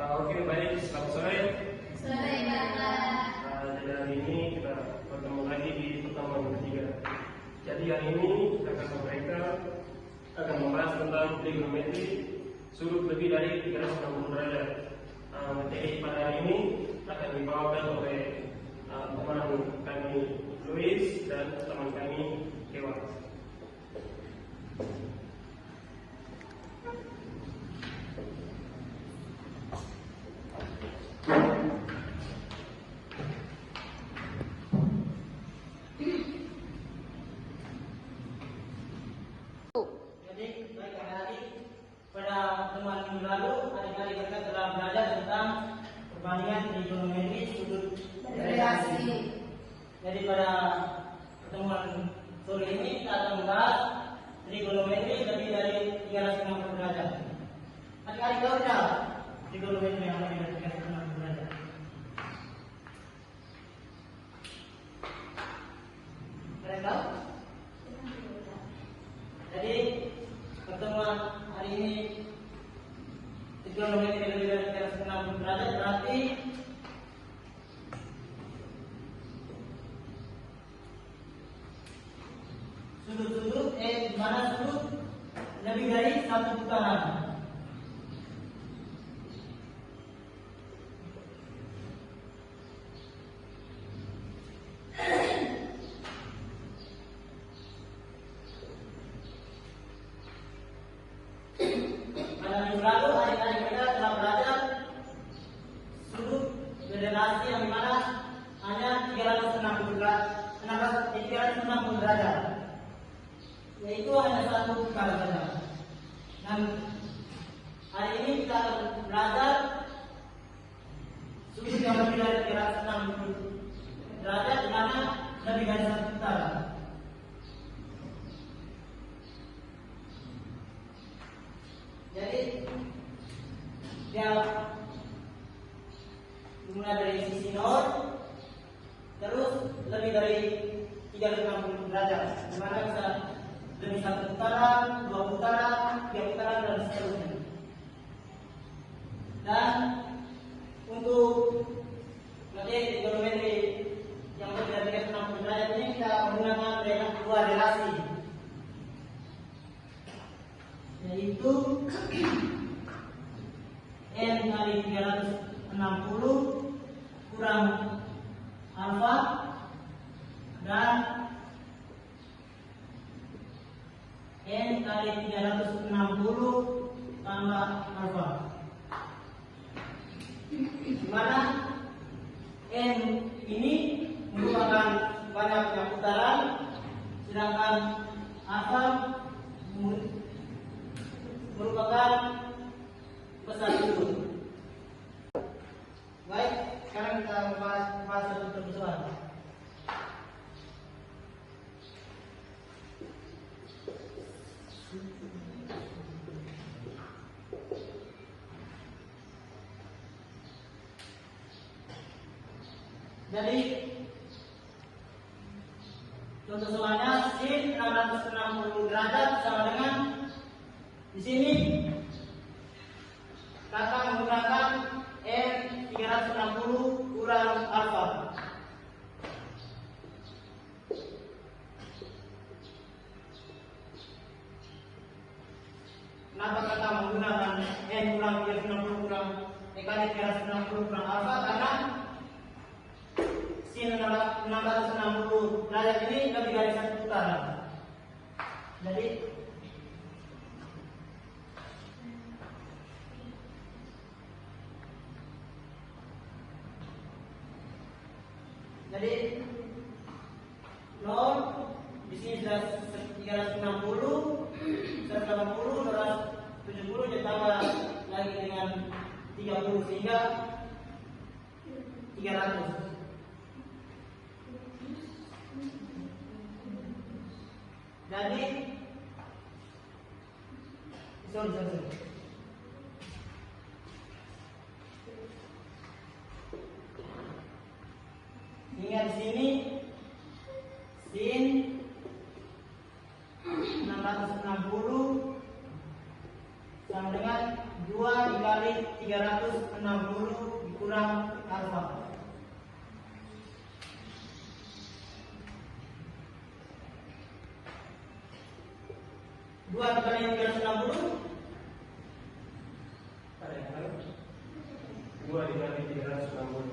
Oke, baik, selamat sore. Sore, Bapak. Jadi hari ini kita bertemu lagi di pertemuan ketiga. Jadi hari ini mereka akan membahas tentang trigonometri sudut lebih dari 360 derajat. Materi pada hari ini akan dibawakan oleh teman kami Luis dan teman kami Kewa. Pada pertemuan minggu lalu, adik-adik kita telah belajar tentang perbandingan trigonometri sudut relasi. Jadi pada pertemuan sore ini kita akan membahas trigonometri lebih dari 360 derajat. Adik-adik tahu tidak trigonometri yang lebih dari 360 derajat? Kalian tahu? Jadi pertemuan hari ini trigonometri lebih dari 360 derajat berarti sudut-sudut di mana sudut lebih dari satu putaran. Lalu adik-adik kita telah belajar sudut relasi yang dimana hanya 360 derajat, yaitu hanya satu putaran saja. Dan hari ini kita akan belajar sudut yang lebih dari 360 derajat, di mana lebih dari satu putaran. Jadi dia dimulai dari sisi 0 terus lebih dari 360 derajat, di mana bisa lebih satu putaran, 2 putaran, 3 putaran dan seterusnya. Dan untuk materi trigonometri yang lebih dari 360 derajat ini kita menggunakan dua relasi, yaitu N kali 360 kurang alfa dan N kali 360 tambah alfa, di mana N ini merupakan banyaknya putaran, sedangkan alfa merupakan besar sudut. Baik, sekarang kita membahas sudut terbesar. Jadi contoh soalnya sin 660 derajat sama dengan di sini kakak menggunakan N 360 kurang alfa. Kenapa kakak menggunakan N kurang 360 kurang kali 360 kurang alfa? Karena sin 660 derajat ini lebih dari satu putaran. Jadi 0 di sini sudah 360, 180, 170 ditambah lagi dengan 30 sehingga 300. Jadi sorry. Hingga di sini sin 660 sama dengan 2 dikali 360 360 dikurang alfa. 2 dikali 360 Ada yang tahu? 2 dikali 360.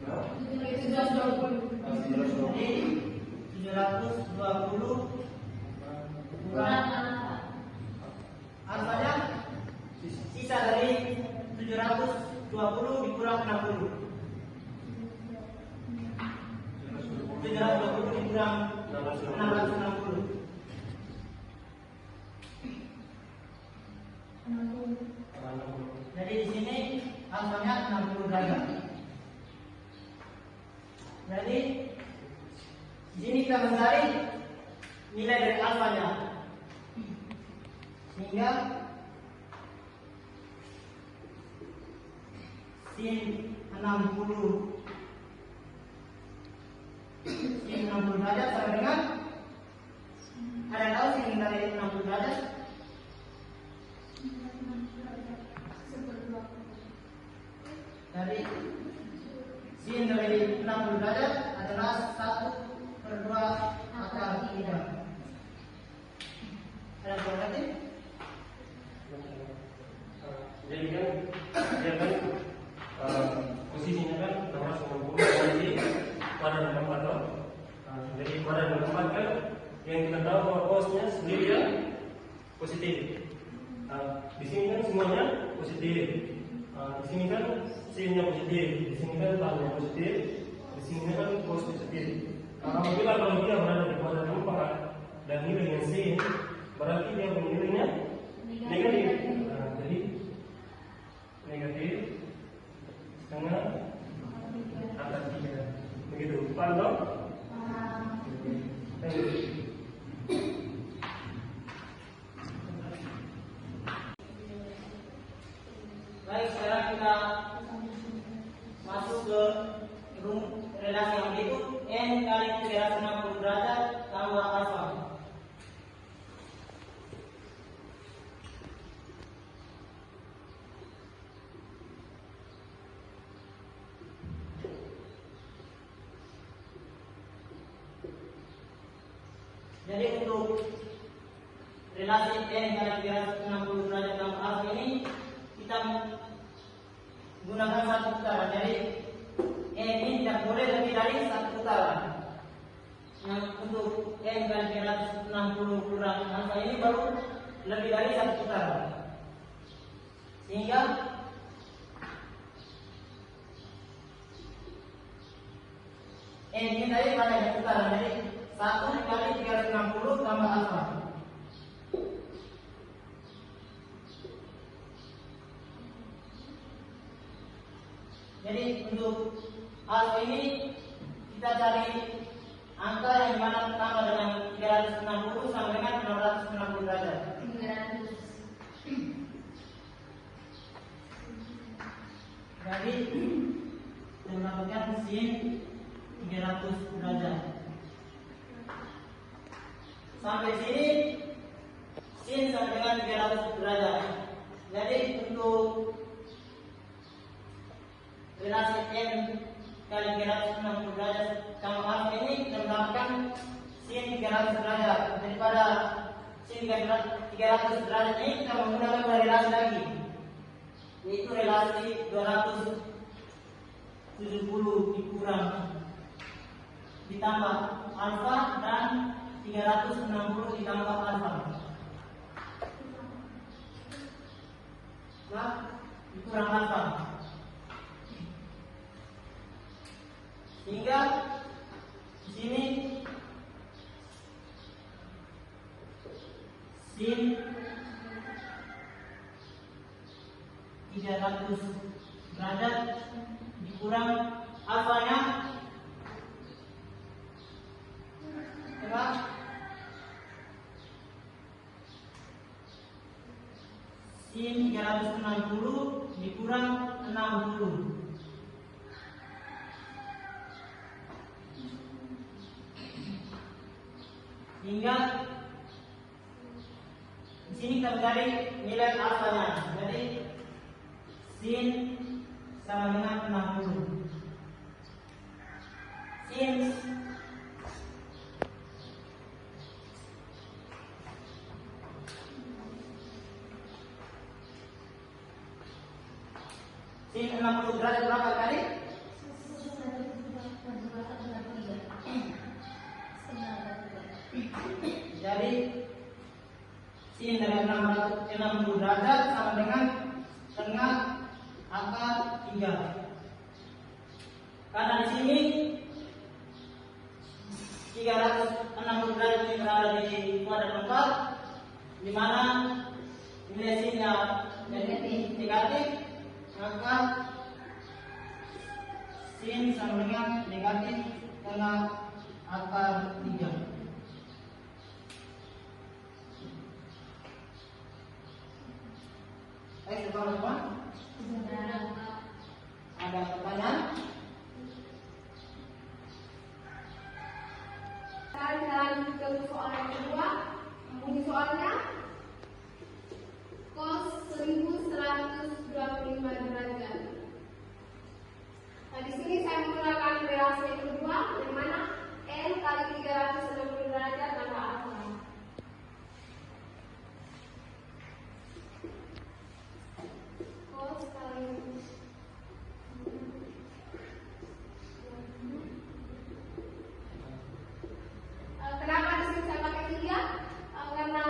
Nah, 720. 720 Kurang alfanya sisa dari 720 dikurang 60. 720 dikurang 660. Jadi di sini alfanya 60 derajat. Jadi di sini kita mencari nilai dari alfanya, sehingga sin 60 derajat sama dengan, ada yang tahu sin dari 60 derajat? Dari sin dari 60 derajat adalah 1/2 akar 3. Ada yang tahu lagi? jadi kan dia kan posisinya kan 660 jadi pada tempat toh. Jadi pada tempat kan yang kita tahu bahwa cosnya sendiri ya positif. Di sini kan semuanya positif. Di sini kan sinnya positif, di sini kan tangnya positif, di sini kan cos positif. Apabila kalau dia berada di pada tempat dan nilainya sin, berarti dia punya nilainya negatif. Jadi negatif setengah akar 3. Begitu, paham toh? Baik, sekarang kita masuk ke relasi yang berikut. N kali 360 derajat tambah alfa. Jadi untuk relasi N kali 360 derajat tambah alfa ini kita gunakan satu putaran. Jadi N ini tidak boleh lebih dari satu putaran. Nah, untuk N kali 360 kurang alfa ini baru lebih dari satu putaran. Sehingga N ini tadi pada putaran. Jadi 1 kali 360 tambah alfa. Jadi untuk alfa ini kita cari angka yang dimana tambah dengan 360 sama dengan 660 derajat. 300. Jadi kita mendapatkan sin 300 derajat. Sampai sini sin sama dengan 300 derajat. Jadi untuk relasi N kali 360 derajat sama alfa ini kita mendapatkan sin 300 derajat. Daripada sin 300 derajat ini kita menggunakan dua relasi lagi, yaitu relasi 270 dikurang ditambah alfa dan 360 ditambah alfa. Nah, dikurang alfa. Sehingga di sini sin 300 derajat dikurang alfanya berapa? Sin 360 dikurang 60. hingga di sini kita mencari nilai alfanya. Jadi sin sama dengan 60. Sin sin 60 derajat berapa kali? Jadi sin dari 60 derajat sama dengan tengah akar 3. Karena di sini 360 derajat ini berada di kuadrat 4, di mana nilai sinnya negatif, maka sin sama dengan negatif tengah akar 3. Baik, teman-teman. Ada pertanyaan? Kita lanjut ke soal yang kedua. Bunyi soalnya cos 1125 derajat. Nah, di sini saya menggunakan relasi yang kedua, yang mana N kali 360 derajat tambah alfa. Cos kali kenapa di sini saya pakai 3? Karena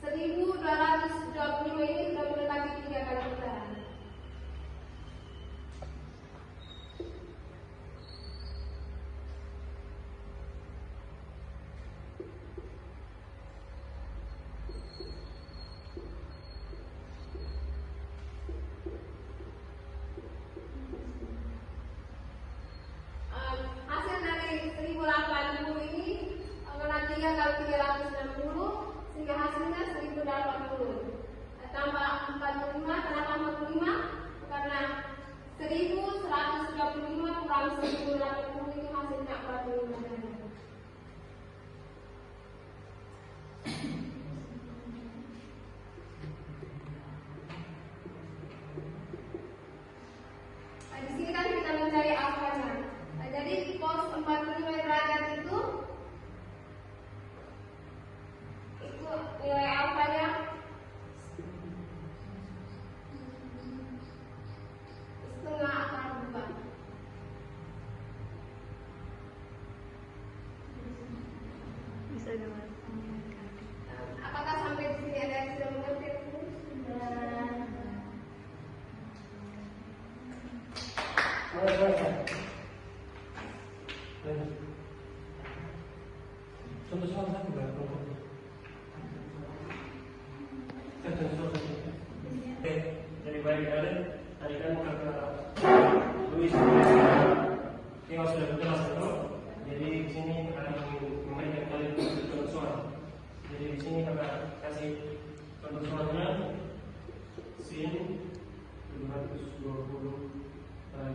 1225 ini sudah mendekati 3 kali putaran. Hasil dari 1080 ini karena 3 kali 360 sehingga hasilnya 1080. Tambah 45, kenapa 45? Karena 1135 kurang 1080 ini hasilnya 45 derajat. Nah, di sini kan kita mencari alfanya. Nah, jadi cos 45 derajat itu nilai alfanya setengah akar 2. Bisa gambar. Apakah sampai di sini ada yang sudah mengerti? Contoh soal satu nggak? Contoh soal satu. Oke, jadi baik kalian tadi kan kata Luis yang sudah jelas itu. Jadi di sini akan memberikan kalian contoh soal. Jadi di sini kakak kasih contoh soalnya sin 220 kali.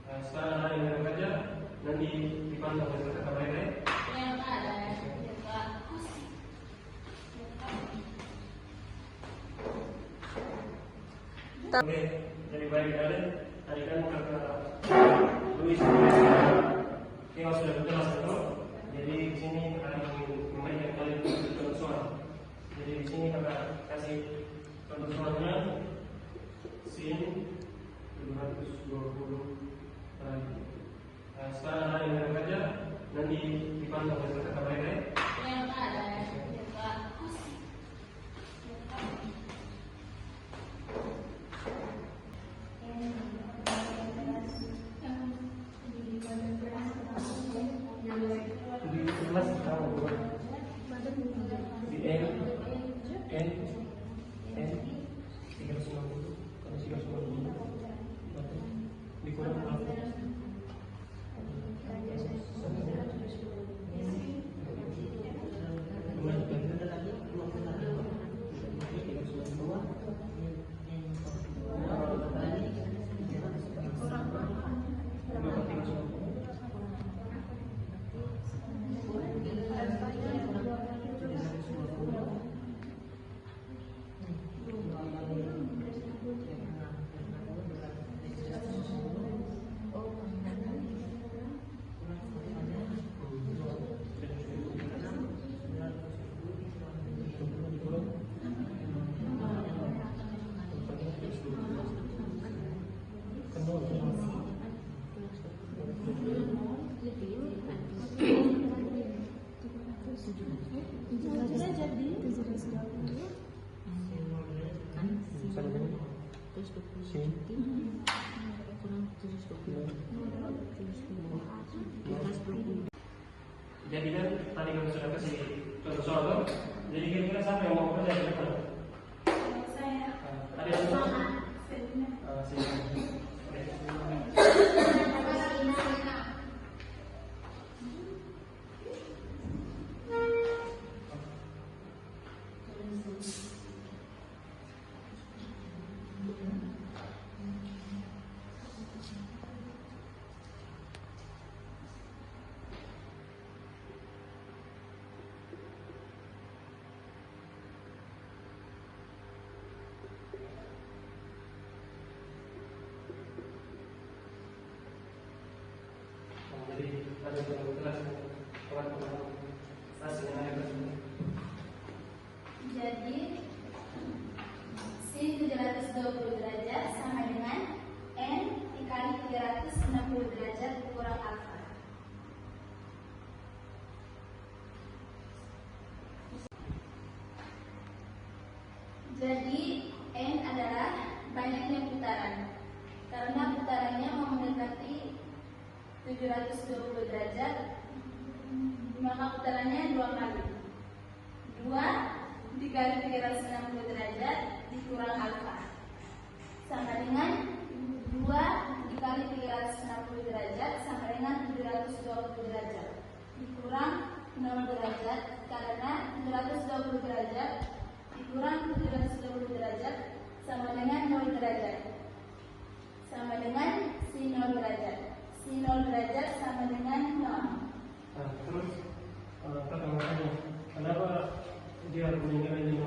Nah, sekarang ada yang saja nanti dipantau oleh kakak mereka. Yang ada Oke, jadi baik kalian tadi kan kata Luis yang sudah jelas itu. Jadi di sini akan memberikan kalian contoh soal. Jadi di sini kakak kasih contoh soalnya sin 220 kali. Nah, sekarang ada yang saja nanti dipantau oleh kakak mereka. yang ada Di kelas kamu di N 350 kalau 350 dikurang berapa? Jadi kan tadi kami sudah kasih contoh soal tuh. Jadi kira-kira siapa yang mau kerja di depan? Saya. Ada yang mau? Sini. Jadi ada yang kelas hasilnya ada. Jadi sin 720 derajat sama dengan n dikali 360 derajat kurang alfa. Jadi n adalah banyaknya putaran. Karena putarannya mau mendekati 720 derajat, maka putarannya 2 kali. 2 dikali 360 derajat dikurang alfa sama dengan 2 dikali 360 derajat sama dengan 720 derajat dikurang 0 derajat, karena 720 derajat dikurang 720 derajat sama dengan 0 derajat, sama dengan sin 0 derajat. Sin 0 derajat sama dengan 0. Nah, terus pertanyaannya, kenapa dia meninggal ini?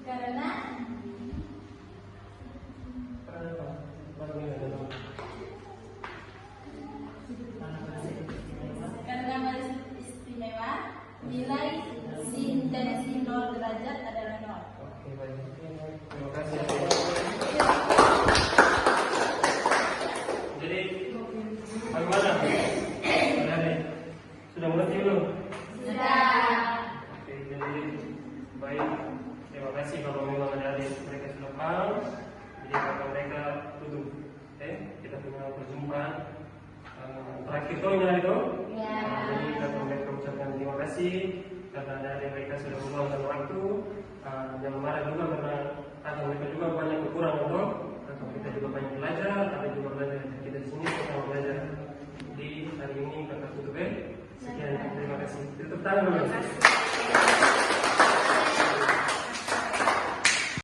Karena garis istimewa nilai sin dan sin 0 derajat adalah 0. Oke, baik. Terima kasih. Jadi bagaimana? Sudah mengerti belum? Sudah. Oke, jadi baik. Terima kasih kalau memang ada mereka sudah paham. Jadi kalau mereka duduk, kita punya perjumpaan terakhir tuh itu. Ya. Jadi kalau mereka ucapkan terima kasih karena dari mereka sudah meluangkan waktu. Jangan marah juga karena atau mereka juga banyak kekurangan tuh. Atau kita juga banyak belajar, ada juga belajar kita di sini sama belajar. Jadi hari ini kakak tutup. Sekian, terima kasih. Tutup tangan dulu.